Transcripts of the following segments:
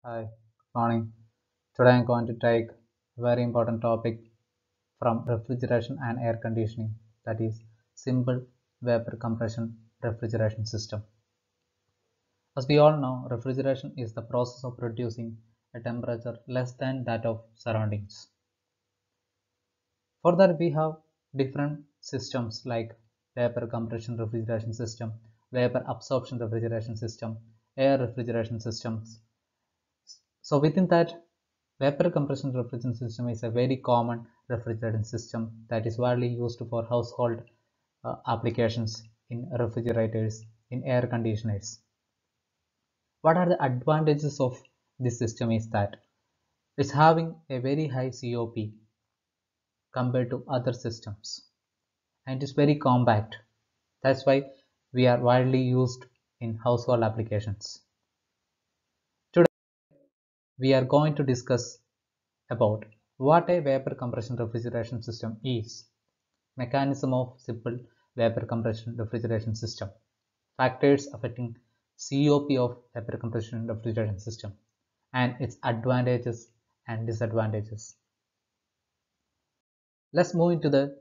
Hi, good morning. Today I'm going to take a very important topic from refrigeration and air conditioning, that is simple vapor compression refrigeration system. As we all know, refrigeration is the process of producing a temperature less than that of surroundings. For that we have different systems like vapor compression refrigeration system, vapor absorption refrigeration system, air refrigeration systems. So within that, vapor compression refrigeration system is a very common refrigeration system that is widely used for household applications in refrigerators, in air conditioners. What are the advantages of this system is that it's having a very high COP compared to other systems, and it's very compact. That's why we are widely used in household applications. Today we are going to discuss about what a vapor compression refrigeration system is, mechanism of simple vapor compression refrigeration system, factors affecting COP of vapor compression refrigeration system, and its advantages and disadvantages. Let's move into the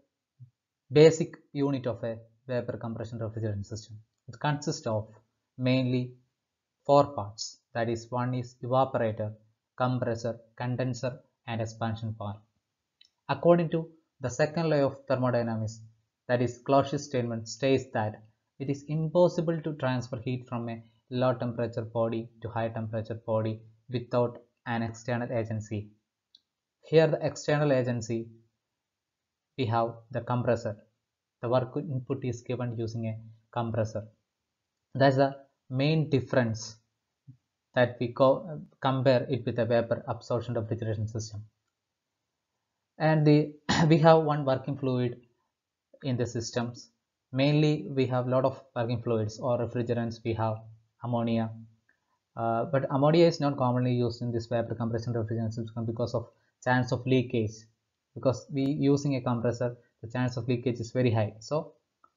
basic unit of a vapor compression refrigeration system. It consists of mainly four parts, that is, one is evaporator, compressor, condenser, and expansion valve. According to the second law of thermodynamics, that is, Clausius statement states that it is impossible to transfer heat from a low temperature body to high temperature body without an external agency. Here the external agency, we have the compressor. The work input is given using a compressor. That's the main difference that we compare it with a vapor absorption refrigeration system. And we have one working fluid in the systems. Mainly we have a lot of working fluids or refrigerants. We have ammonia, but ammonia is not commonly used in this vapor compression refrigeration system because of chance of leakage. Because we using a compressor, the chance of leakage is very high, so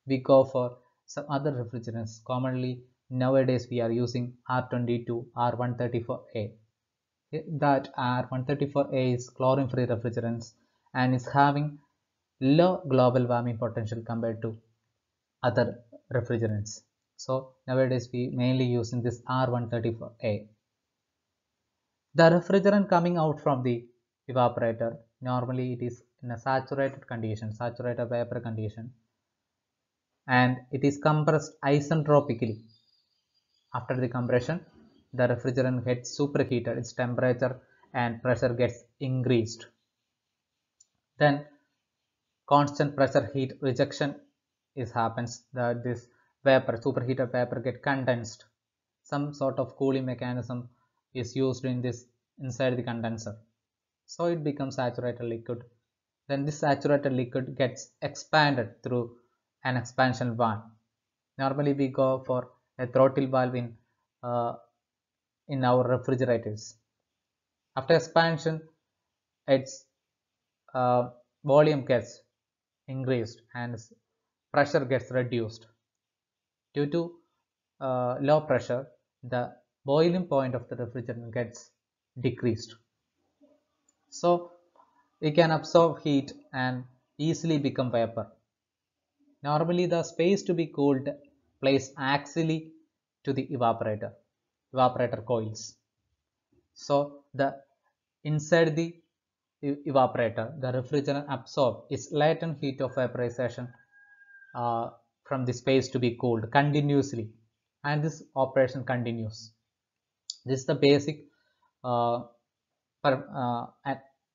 we go for some other refrigerants. Commonly nowadays we are using R22, R134A. That R134A is chlorine free refrigerants and is having low global warming potential compared to other refrigerants. So nowadays we mainly using this R134A. The refrigerant coming out from the evaporator, normally it is in a saturated condition, saturated vapor condition, and it is compressed isentropically. After the compression, the refrigerant gets superheated, its temperature and pressure gets increased. Then constant pressure heat rejection is happens, that this vapor, superheated vapor, get condensed. Some sort of cooling mechanism is used in this inside the condenser, so it becomes saturated liquid. Then this saturated liquid gets expanded through an expansion valve. Normally we go for a throttle valve uh, in our refrigerators. After expansion, its uh, volume gets increased and pressure gets reduced. Due to low pressure, the boiling point of the refrigerant gets decreased. So it can absorb heat and easily become vapor. Normally the space to be cooled placed axially to the evaporator coils. So the inside the evaporator, the refrigerant absorbs its latent heat of vaporization uh, from the space to be cooled continuously, and this operation continues. This is the basic uh,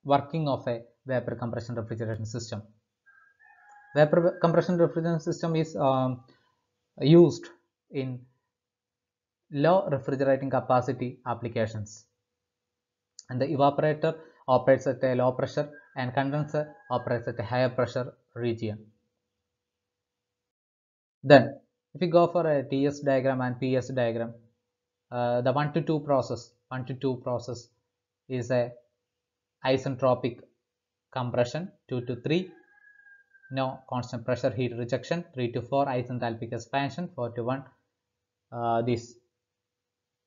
working of a vapor compression refrigeration system. Vapor compression refrigeration system is used in low refrigerating capacity applications, and the evaporator operates at a low pressure and condenser operates at a higher pressure region. Then if we go for a TS diagram and PS diagram, the 1 to 2 process is a isentropic compression. 2 to 3, no constant pressure heat rejection. 3 to 4, isenthalpic expansion. 4 to 1, this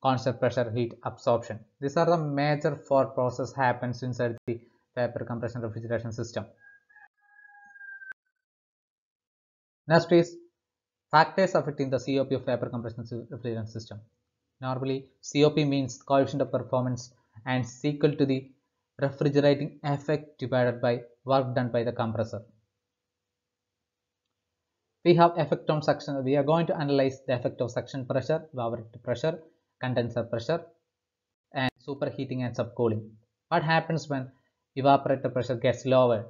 constant pressure, heat absorption. These are the major four process happens inside the vapor compression refrigeration system. Next is factors affecting the COP of vapor compression refrigeration system. Normally, COP means coefficient of performance and is equal to the refrigerating effect divided by work done by the compressor. We have effect on suction. We are going to analyze the effect of suction pressure, evaporative pressure, condenser pressure, and superheating and subcooling. What happens when evaporator pressure gets lowered?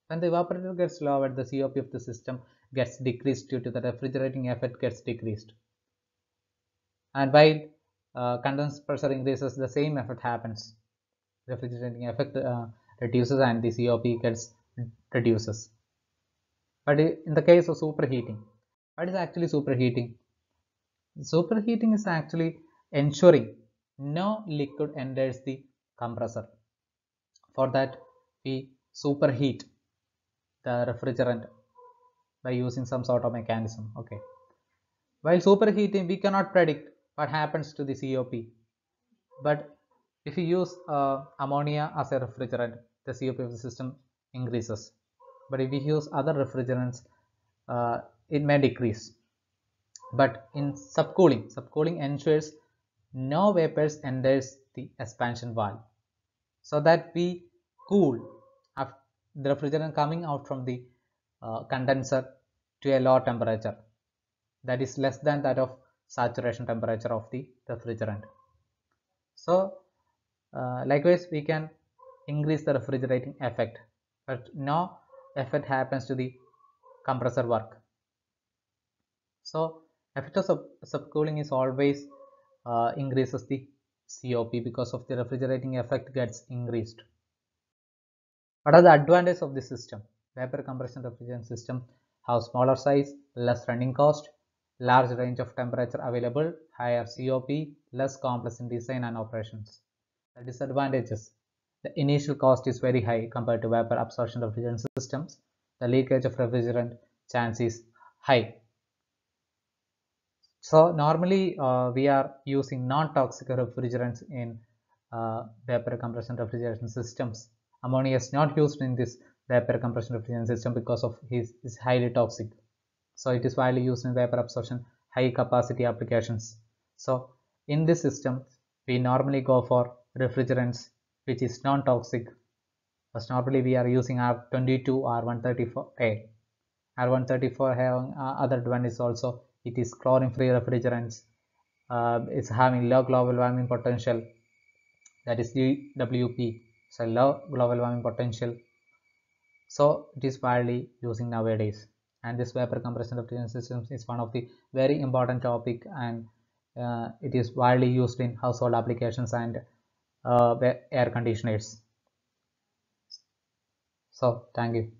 When the evaporator gets lowered, the COP of the system gets decreased due to the refrigerating effect gets decreased. And while condenser pressure increases, the same effect happens. Refrigerating effect reduces and the COP gets reduces. But in the case of superheating, what is actually superheating? Superheating is actually ensuring no liquid enters the compressor. For that, we superheat the refrigerant by using some sort of mechanism. Okay. While superheating, we cannot predict what happens to the COP. But if you use ammonia as a refrigerant, the COP of the system increases. But if we use other refrigerants, it may decrease. But in subcooling ensures no vapors enters the expansion valve, so that we cool the refrigerant coming out from the condenser to a low temperature that is less than that of saturation temperature of the refrigerant. So likewise, we can increase the refrigerating effect, but no effect happens to the compressor work. So effect of subcooling is always increases the COP because of the refrigerating effect gets increased. What are the advantages of this system? Vapor compression refrigeration system have smaller size, less running cost, large range of temperature available, higher COP, less complex in design and operations. The disadvantages: the initial cost is very high compared to vapor absorption refrigerant systems. The leakage of refrigerant chance is high. So normally we are using non-toxic refrigerants in vapor compression refrigeration systems. Ammonia is not used in this vapor compression refrigeration system because of is highly toxic. So it is widely used in vapor absorption high capacity applications. So in this system, we normally go for refrigerants which is non-toxic. Because normally we are using R22 or R134A. R134 having other advantage also. It is chlorine-free refrigerants. It's having low global warming potential. That is GWP. So low global warming potential. So it is widely using nowadays. And this vapor compression refrigeration systems is one of the very important topic, and it is widely used in household applications and air conditioners. So thank you.